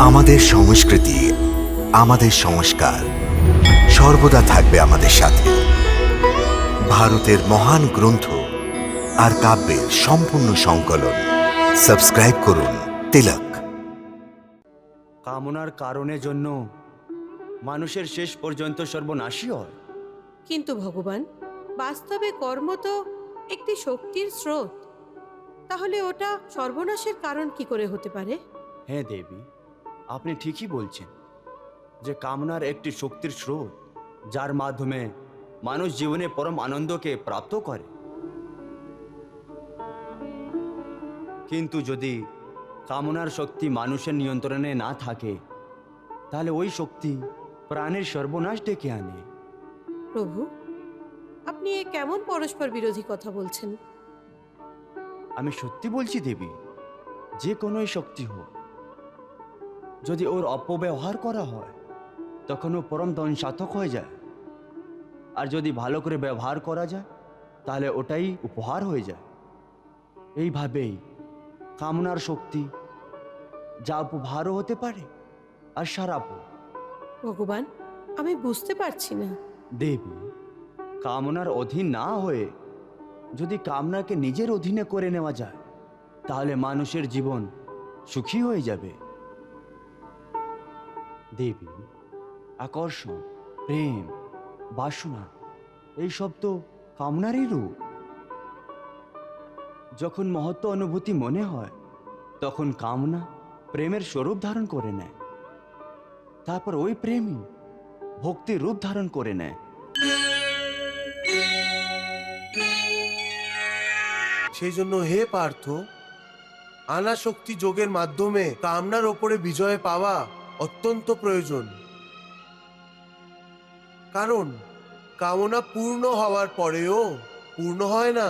আমাদের সংস্কৃতি, আমাদের সংস্কার সর্বদা থাকবে আমাদের সাথে। ভারতের মহান গ্রন্থ আর কাব্যের সম্পূর্ণ সংকলন। সাবস্ক্রাইব করুন তিলক। কামনার কারণে জন্য মানুষের শেষ পর্যন্ত সর্বনাশী হয়। কিন্তু ভগবান, বাস্তবে কর্ম তো একটি শক্তির স্রোত, তাহলে ওটা সর্বনাশের কারণ কি করে হতে পারে? হ্যাঁ দেবী, আপনি ঠিকই বলছেন যে কামনার একটি শক্তির স্রোত, যার মাধ্যমে মানুষ জীবনে পরম আনন্দকে প্রাপ্ত করে। কিন্তু যদি কামনার শক্তি মানুষের নিয়ন্ত্রণে না থাকে, তাহলে ওই শক্তি প্রাণের সর্বনাশ ডেকে আনে। প্রভু, আপনি এ কেমন পরস্পর বিরোধী কথা বলছেন? আমি সত্যি বলছি দেবী, যে কোনোই শক্তি হোক, যদি ওর অপব্যবহার করা হয় তখন ও পরম ধ্বংসাত্মক হয়ে যায়। আর যদি ভালো করে ব্যবহার করা যায় তাহলে ওটাই উপহার হয়ে যায়। এইভাবেই কামনার শক্তি যা উপহারও হতে পারে আর সারাপও। ভগবান, আমি বুঝতে পারছি না। দেবী, কামনার অধীন না হয়ে যদি কামনাকে নিজের অধীনে করে নেওয়া যায়, তাহলে মানুষের জীবন সুখী হয়ে যাবে। দেবী, আকর্ষণ, প্রেম, বাসনা এইসব তো কামনারই রূপ। যখন মহত্ব অনুভূতি মনে হয়, তখন কামনা প্রেমের স্বরূপ ধারণ করে নেয়। তারপর ওই প্রেমই ভক্তির রূপ ধারণ করে নেয়। সেই জন্য হে পার্থ, আনাশক্তি যোগের মাধ্যমে কামনার ওপরে বিজয় পাওয়া অত্যন্ত প্রয়োজন। কারণ কামনা পূর্ণ হওয়ার পরেও পূর্ণ হয় না।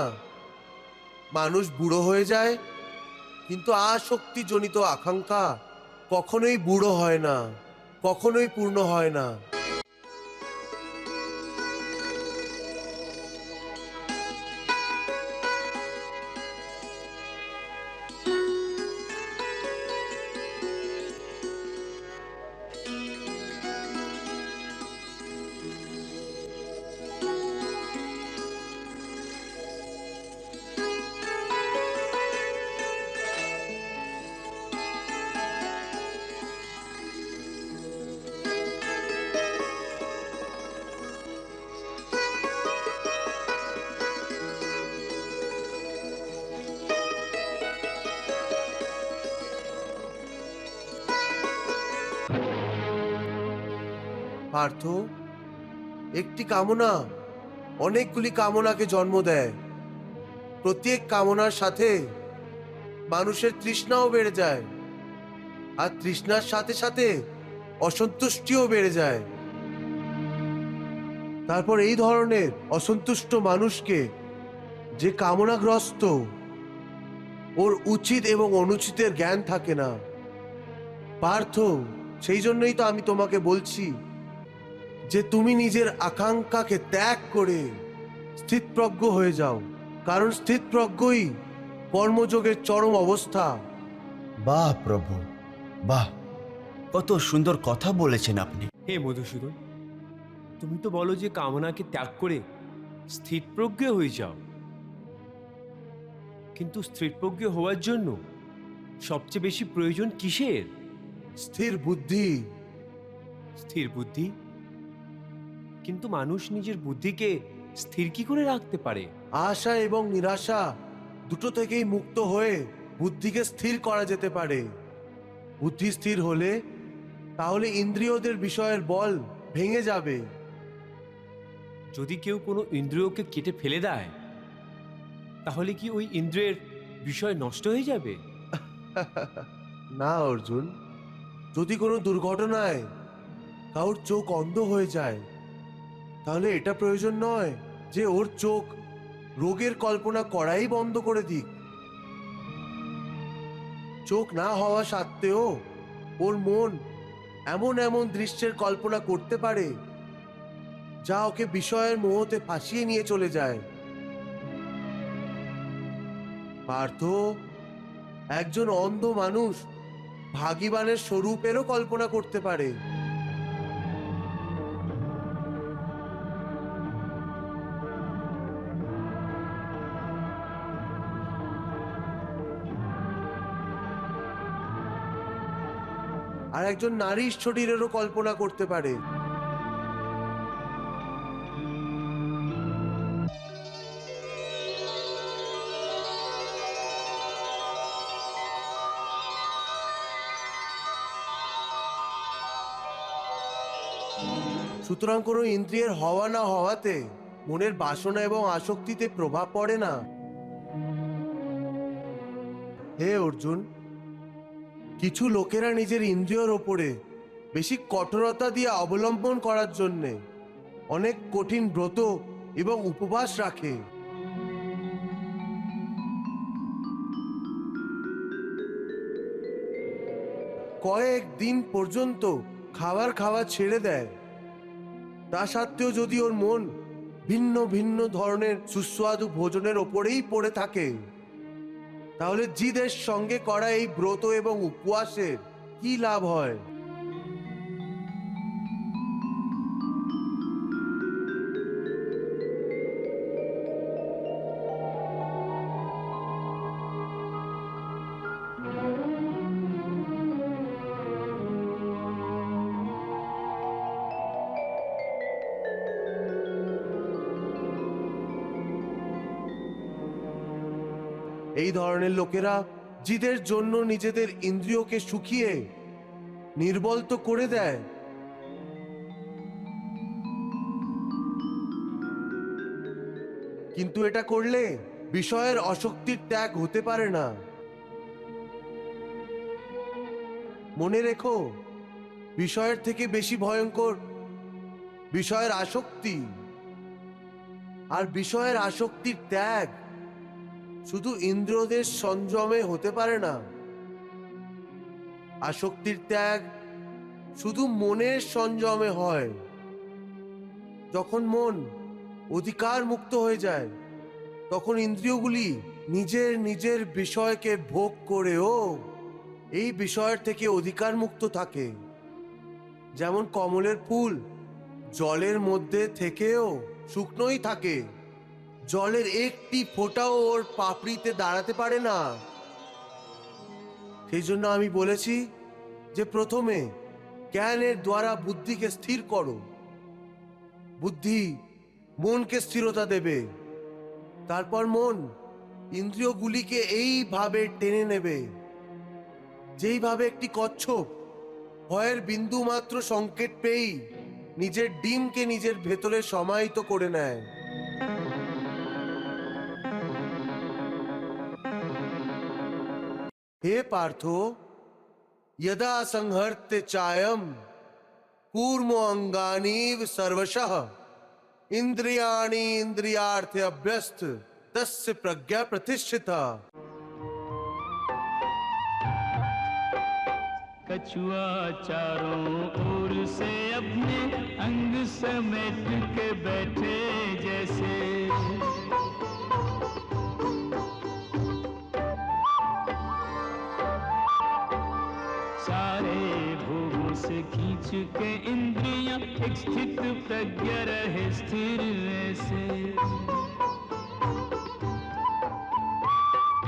মানুষ বুড়ো হয়ে যায়, কিন্তু আসক্তি জনিত আকাঙ্ক্ষা কখনোই বুড়ো হয় না, কখনোই পূর্ণ হয় না। পার্থ, একটি কামনা অনেকগুলি কামনাকে জন্ম দেয়। প্রত্যেক কামনার সাথে মানুষের তৃষ্ণাও বেড়ে যায়, আর তৃষ্ণার সাথে সাথে অসন্তুষ্টিও বেড়ে যায়। তারপর এই ধরনের অসন্তুষ্ট মানুষকে, যে কামনাগ্রস্ত, ওর উচিত এবং অনুচিতের জ্ঞান থাকে না। পার্থ, সেই জন্যই তো আমি তোমাকে বলছি যে তুমি নিজের আকাঙ্ক্ষাকে ত্যাগ করে স্থিতপ্রজ্ঞ হয়ে যাও। কারণ স্থিতপ্রজ্ঞই কর্মযোগের চরম অবস্থা। বাহ প্রভু, বাহ, কত সুন্দর কথা বলেছেন আপনি। হে মধুসূদন, তুমি তো বলো যে কামনাকে ত্যাগ করে স্থিতপ্রজ্ঞ হয়ে যাও, কিন্তু স্থিতপ্রজ্ঞ হওয়ার জন্য সবচেয়ে বেশি প্রয়োজন কিসের? স্থির বুদ্ধি। স্থির বুদ্ধি? কিন্তু মানুষ নিজের বুদ্ধিকে স্থির কি করে রাখতে পারে? আশা এবং নিরাশা দুটো থেকেই মুক্ত হয়ে বুদ্ধিকে স্থির করা যেতে পারে। বুদ্ধি স্থির হলে তাহলে ইন্দ্রিয়দের বিষয়ের বল ভেঙে যাবে। যদি কেউ কোনো ইন্দ্রিয়কে কেটে ফেলে দেয়, তাহলে কি ওই ইন্দ্রিয়ের বিষয় নষ্ট হয়ে যাবে? না অর্জুন, যদি কোনো দুর্ঘটনায় কারোর চোখ অন্ধ হয়ে যায়, তাহলে এটা প্রয়োজন নয় যে ওর চোখ রোগের কল্পনা করাই বন্ধ করে দিক। চোখ না হওয়া সত্ত্বেও ওর মন এমন এমন দৃশ্যের কল্পনা করতে পারে যা ওকে বিষয়ের মোহতে ফাঁসিয়ে নিয়ে চলে যায়। পার্থ, একজন অন্ধ মানুষ ভাগিবানের স্বরূপেরও কল্পনা করতে পারে। আর একজন নারীর শরীরেরও কল্পনা করতে পারে। সুতরাং কোনো ইন্দ্রিয়ের হওয়া না হওয়াতে মনের বাসনা এবং আসক্তিতে প্রভাব পড়ে না। হে অর্জুন, কিছু লোকেরা নিজের ইন্দ্রিয়র ওপরে বেশি কঠোরতা দিয়ে অবলম্বন করার জন্যে অনেক কঠিন ব্রত এবং উপবাস রাখে। কয়েক দিন পর্যন্ত খাওয়া ছেড়ে দেয়। তা সত্ত্বেও যদি ওর মন ভিন্ন ভিন্ন ধরনের সুস্বাদু ভোজনের ওপরেই পড়ে থাকে, তাহলে জিদের সঙ্গে করা এই ব্রত এবং উপবাসের কি লাভ হয়? এই ধরনের লোকেরা জিদের জন্য নিজেদের ইন্দ্রিয়কে শুকিয়ে নির্বল তো করে দেয়, কিন্তু এটা করলে বিষয়ের আসক্তির ত্যাগ হতে পারে না। মনে রেখো, বিষয়ের থেকে বেশি ভয়ঙ্কর বিষয়ের আসক্তি। আর বিষয়ের আসক্তির ত্যাগ শুধু ইন্দ্রিয়দের সংযমে হতে পারে না। আসক্তির ত্যাগ শুধু মনের সংযমে হয়। যখন মন অধিকার মুক্ত হয়ে যায়, তখন ইন্দ্রিয়গুলি নিজের নিজের বিষয়কে ভোগ করেও এই বিষয়ের থেকে অধিকার মুক্ত থাকে। যেমন কমলের ফুল জলের মধ্যে থেকেও শুকনোই থাকে, জলের একটি ফোঁটাও ওর পাপড়িতে দাঁড়াতে পারে না। সেই জন্য আমি বলেছি যে প্রথমে জ্ঞানের দ্বারা বুদ্ধিকে স্থির করো। বুদ্ধি মনকে স্থিরতা দেবে, তারপর মন ইন্দ্রিয়গুলিকে এইভাবে টেনে নেবে, যেইভাবে একটি কচ্ছপ ভয়ের বিন্দু মাত্র সংকেত পেয়েই নিজের ডিমকে নিজের ভেতরে সমাহিত করে নেয়। हे पार्थो, यदा संहर्ते चायम कूर्मो अंगानीव सर्वशः इंद्रियाणि इंद्रियार्थे अभ्यस्त तस्य प्रज्ञा प्रतिष्ठिता। कछुआ चारों ओर से अपने अंग समेट के बैठे जैसे, सारे भोगों से खींच के इंद्रियां एक स्थित प्रज्ञा रहे स्थिर ऐसे।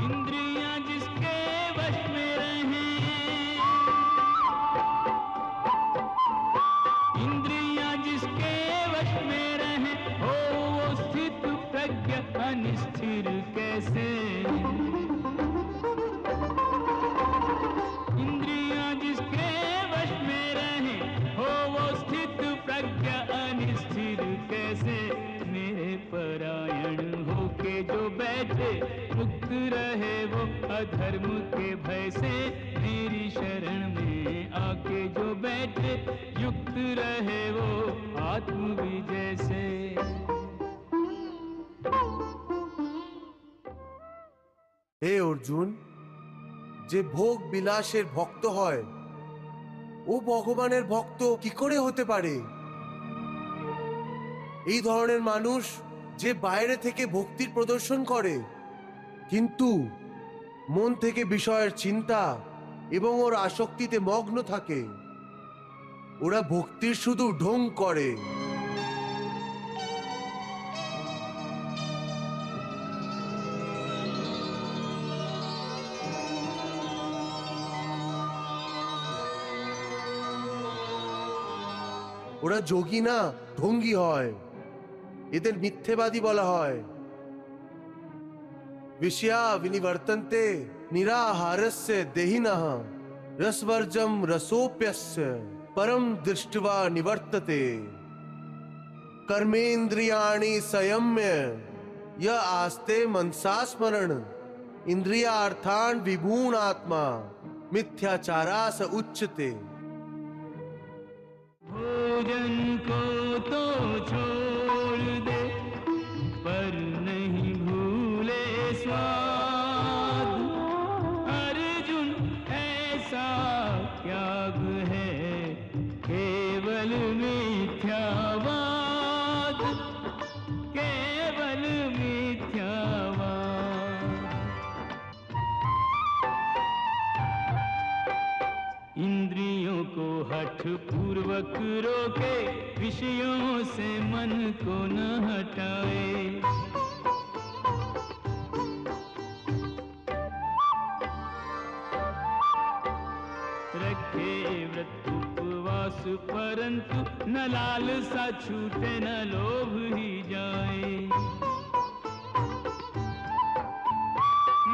इंद्रियां जिसके वश में रहे, इंद्रियां जिसके वश में रहे, हो वो स्थित प्रज्ञा अनिस्थिर कैसे। इंद्रियां जिसके वश में रहे, हो वो स्थित प्रज्ञा अनिस्थिर कैसे। मेरे परायण होके जो बैठे मुक्त रहे वो अधर्म के भय से। मेरी शरण में आके जो बैठे युक्त रहे वो आत्म विजय से। হে অর্জুন, যে ভোগ বিলাসের ভক্ত হয় ও ভগবানের ভক্ত কি করে হতে পারে? এই ধরনের মানুষ যে বাইরে থেকে ভক্তির প্রদর্শন করে, কিন্তু মন থেকে বিষয়ের চিন্তা এবং ওর আসক্তিতে মগ্ন থাকে, ওরা ভক্তির শুধু ঢং করে। ওরা যোগী না, ঢঙ্গী হয়। এদের মিথ্যেবাদী বলা হয়। विषया विनिवर्तन्ते निराहारस्य देहिनः रसवर्जम रसोप्यस्य परम दृष्ट्वा निवर्तते कर्मेन्द्रियाणि संयम्य य आस्ते मनसा स्मरण इंद्रियार्थान विभूण आत्मा मिथ्याचारा स उच्यते। भोजन को तो छोड़ दे पर नहीं भूले स्वाद। अर्जुन ऐसा त्याग है केवल मिथ्यावाद, केवल मिथ्यावाद। इंद्रियों को हठ पूर्वक रोके, विषयों से मन को न हटाए। रखे व्रत उपवास परंतु न लालसा छूटे न लोभ ही जाए।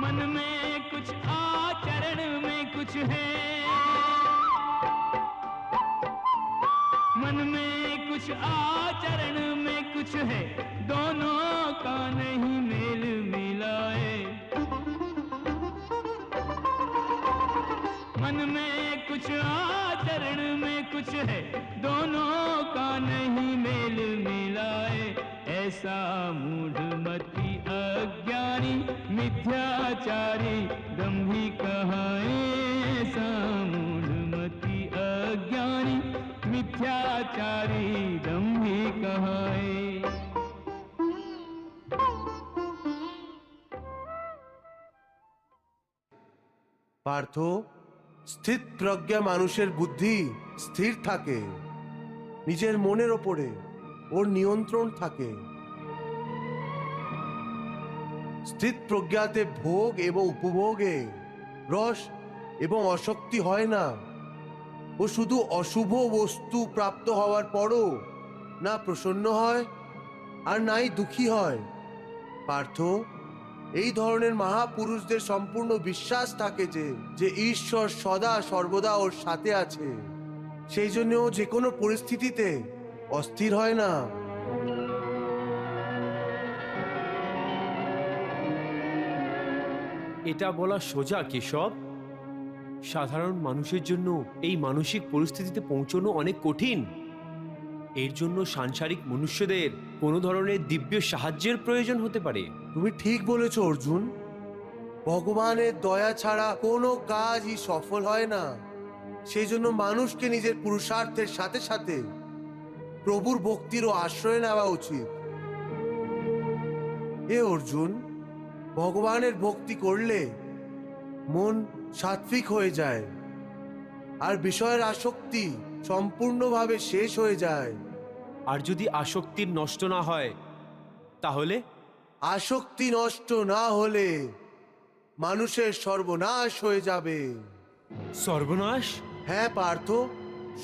मन में कुछ आचरण में कुछ है, मन में कुछ आचरण में कुछ है, दोनों का नहीं मेल मिलाए। मन में कुछ आचरण में कुछ है, दोनों का नहीं मेल मिलाए। ऐसा मूढ़मति अज्ञानी मिथ्याचारी दंभी कहाए। ऐसा मूढ़मति अज्ञानी मिथ्याचारी दंभी कहाए। পার্থ, স্থিত প্রজ্ঞা মানুষের বুদ্ধি স্থির থাকে, নিজের মনের ওপরে ওর নিয়ন্ত্রণ থাকে। স্থিত প্রজ্ঞাতে ভোগ এবং উপভোগে রস এবং অশক্তি হয় না। ও শুধু অশুভ বস্তু প্রাপ্ত হওয়ার পরও না প্রসন্ন হয় আর নাই দুঃখী হয়। পার্থ, এই ধরনের মহাপুরুষদের সম্পূর্ণ বিশ্বাস থাকে যে ঈশ্বর সদা সর্বদা ওর সাথে আছে। সেই জন্য ও যে কোনো পরিস্থিতিতে অস্থির হয় না। এটা বলা সোজা কেশব। সাধারণ মানুষের জন্য এই মানসিক পরিস্থিতিতে পৌঁছানো অনেক কঠিন। এর জন্য সাংসারিক মনুষ্যদের কোনো ধরনের দিব্য সাহায্যের প্রয়োজন হতে পারে। তুমি ঠিক বলেছ অর্জুন। ভগবানের দয়া ছাড়া কোনো কাজই সফল হয় না। সেই জন্য মানুষকে নিজের পুরুষার্থের সাথে সাথে প্রভুর ভক্তিরও আশ্রয় নেওয়া উচিত। এ অর্জুন, ভগবানের ভক্তি করলে মন সাত্বিক হয়ে যায় আর বিষয়ের আসক্তি সম্পূর্ণভাবে শেষ হয়ে যায়। আর যদি আসক্তির নষ্ট না হয় তাহলে? আসক্তি নষ্ট না হলে মানুষের সর্বনাশ হয়ে যাবে। সর্বনাশ? হ্যাঁ পার্থ,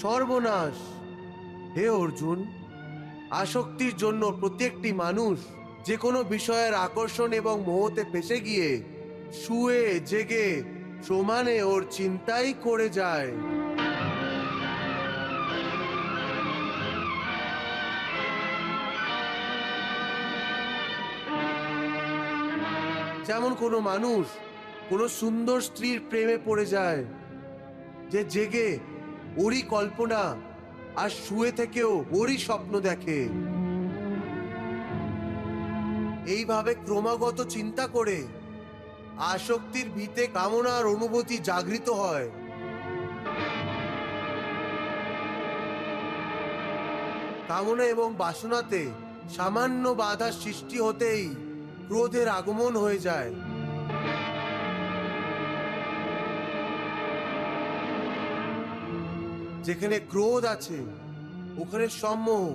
সর্বনাশ। হে অর্জুন, আসক্তির জন্য প্রত্যেকটি মানুষ যে কোনো বিষয়ের আকর্ষণ এবং মোহতে ফেসে গিয়ে শুয়ে জেগে সমানে ওর চিন্তাই করে যায়। যেমন কোনো মানুষ কোনো সুন্দর স্ত্রীর প্রেমে পড়ে যায়, যে জেগে ওরই কল্পনা আর শুয়ে থেকেও ওরই স্বপ্ন দেখে। এইভাবে ক্রমাগত চিন্তা করে আসক্তির ভিতে কামনার অনুভূতি জাগৃত হয়। কামনা এবং বাসনাতে সামান্য বাধা সৃষ্টি হতেই ক্রোধের আগমন হয়ে যায়। যেখানে ক্রোধ আছে ওখানে সম্মোহ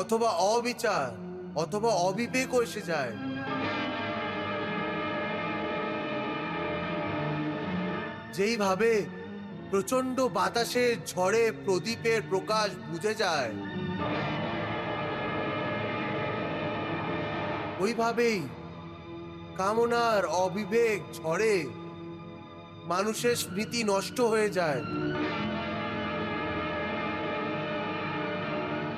অথবা অবিচার অথবা অবিবেকও এসে যায়। যেইভাবে প্রচন্ড বাতাসের ঝড়ে প্রদীপের প্রকাশ বুঝে যায়, ওইভাবেই কামনার অবিবেক ঝড়ে মানুষের স্মৃতি নষ্ট হয়ে যায়।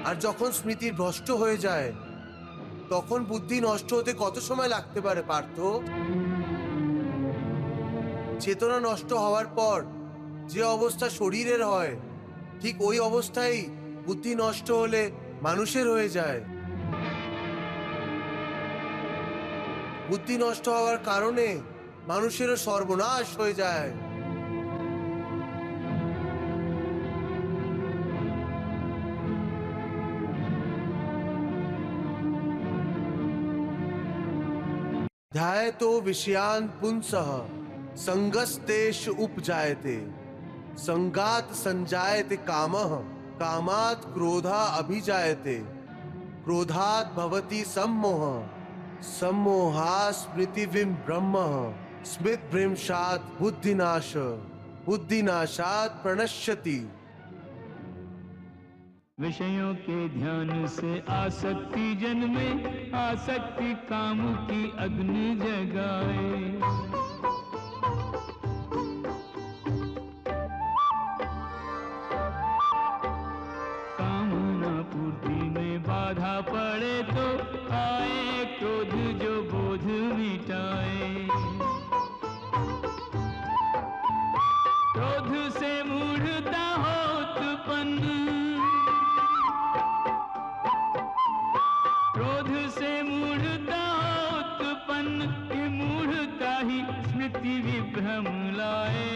আর যখন স্মৃতি ভ্রষ্ট হয়ে যায় তখন বুদ্ধি নষ্ট হতে কত সময় লাগতে পারে পার্থ? চেতনা নষ্ট হওয়ার পর যে অবস্থা শরীরের হয় ঠিক ওই অবস্থায় বুদ্ধি নষ্ট হলে মানুষের হয়ে যায়। বুদ্ধি নষ্ট হওয়ার কারণে মানুষেরও সর্বনাশ হয়ে যায়। ध्यायतो विषयान् पुंसः संगस्तेष उपजायते संगात संजायते कामः कामात् क्रोधा अभिजायते क्रोधात् भवति सम्मोहः सम्मोहात् स्मृतिविं ब्रह्मः स्मृतिभ्रंशात् बुद्धिनाश बुद्धिनाशात् प्रणश्यति। विषयों के ध्यान से आसक्ति जन्मे, आसक्ति काम की अग्नि जगाए। कामना पूर्ति में बाधा पड़े तो आए क्रोध जो बोझ मिटाए। क्रोध से मूढ़ता हो उत्पन्न, क्रोध से मूढ़ता उत्पन्न, ये मूढ़ता ही स्मृति विभ्रम लाए।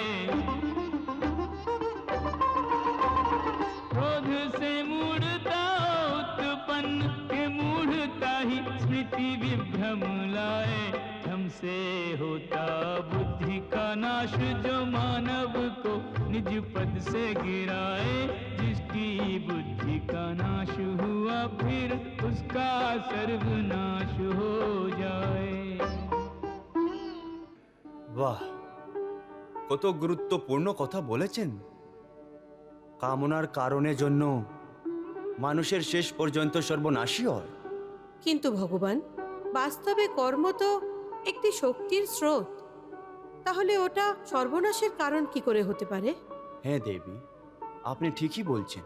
क्रोध से मूढ़ता उत्पन्न, ये मूढ़ता ही स्मृति विभ्रम लाए। हमसे होता बुद्धि का नाश जो मानव को निज पद से गिराए। जिसकी बुद्धि का नाश हुआ फिर उसका सर्वनाश हो जाए। বাহ, কত গুরুত্বপূর্ণ কথা বলেছেন। কামনার কারণে জন্য মানুষের শেষ পর্যন্ত সর্বনাশী হয়। কিন্তু ভগবান, বাস্তবে কর্ম তো একটি শক্তির স্রোত, তাহলে ওটা সর্বনাশের কারণ কি করে হতে পারে? হ্যাঁ দেবী, আপনি ঠিকই বলছেন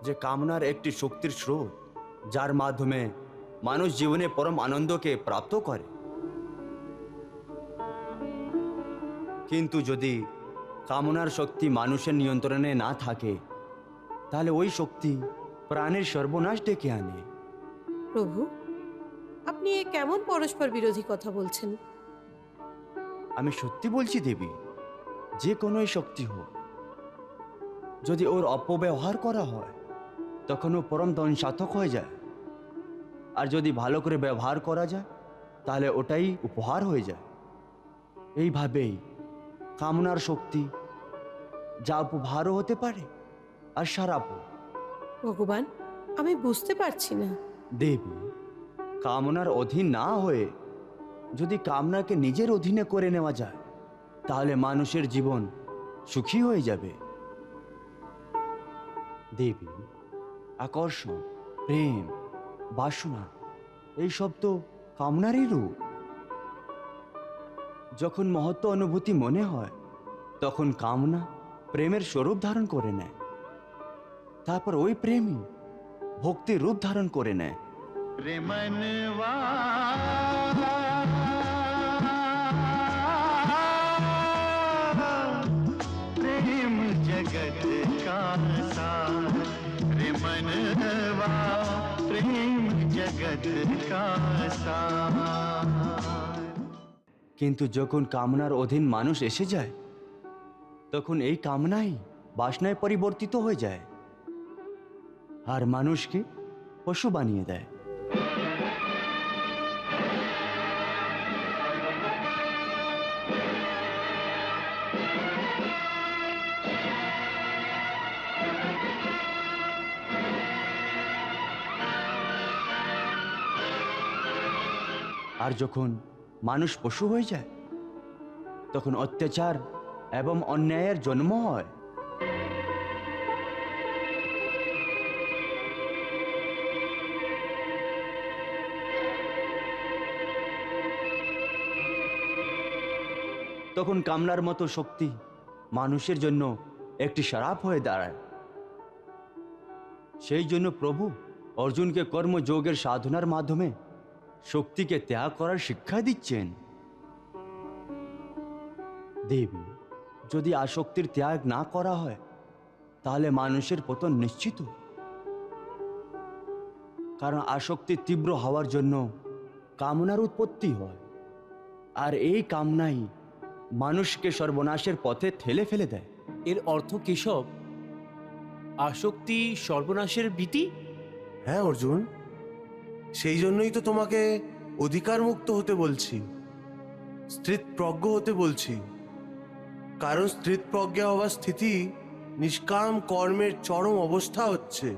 যে কামনার একটি শক্তির স্রোত, যার মাধ্যমে মানুষ জীবনে পরম আনন্দকে প্রাপ্ত করে। কিন্তু যদি কামনার শক্তি মানুষের নিয়ন্ত্রণে না থাকে, তাহলে ওই শক্তি প্রাণের সর্বনাশ ডেকে আনে। প্রভু, আপনি এ কেমন পরস্পর বিরোধী কথা বলছেন? আমি সত্যি বলছি দেবী, যে কোনো শক্তি হোক, যদি ওর অপব্যবহার করা হয় তখন ও পরম ধ্বংসাত্মক হয়ে যায়। আর যদি ভালো করে ব্যবহার করা যায় তাহলে ওটাই উপহার হয়ে যায়। এইভাবেই কামনার শক্তি যা উপহারও হতে পারে আর সারাপও। ভগবান, আমি বুঝতে পারছি না। দেবী, কামনার অধীন না হয়ে যদি কামনাকে নিজের অধীনে করে নেওয়া যায় তাহলে মানুষের জীবন সুখী হয়ে যাবে। দেবী, আকর্ষণ, প্রেম, বাসনা এইসব তো কামনারই রূপ। যখন মহত্ব অনুভূতি মনে হয় তখন কামনা প্রেমের স্বরূপ ধারণ করে নেয়। তারপর ওই প্রেমই ভক্তির রূপ ধারণ করে নেয়। रे मनवा प्रेम जगत का सार। रे मनवा प्रेम जगत का सार। কিন্তু যখন কামনার অধীন মানুষ এসে যায় তখন এই কামনাই বাসনায় পরিবর্তিত হয়ে যায় আর মানুষকে পশু বানিয়ে দেয়। আর যখন মানুষ পশু হয়ে যায় তখন অত্যাচার এবং অন্যায়ের জন্ম হয়। তখন কামনার মতো শক্তি মানুষের জন্য একটি শারাপ হয়ে দাঁড়ায়। সেই জন্য প্রভু অর্জুনকে কর্মযোগের সাধনার মাধ্যমে শক্তিকে ত্যাগ করার শিক্ষা দিচ্ছেন। দেবী, যদি আসক্তির ত্যাগ না করা হয় তাহলে মানুষের পতন নিশ্চিত, কারণ আসক্তি তীব্র হওয়ার জন্য কামনার উৎপত্তি হয়, আর এই কামনাই মানুষকে সর্বনাশের পথে ঠেলে ফেলে দেয়। এর অর্থ কেশব, আসক্তি সর্বনাশের ভীতি? হ্যাঁ অর্জুন, সেই জন্যই তো তোমাকে অধিকার মুক্ত হতে বলছি, স্থিতপ্রজ্ঞ হতে বলছি। কারণ স্থিতপ্রজ্ঞা হওয়ার স্থিতি নিষ্কাম কর্মের চরম অবস্থা হচ্ছে।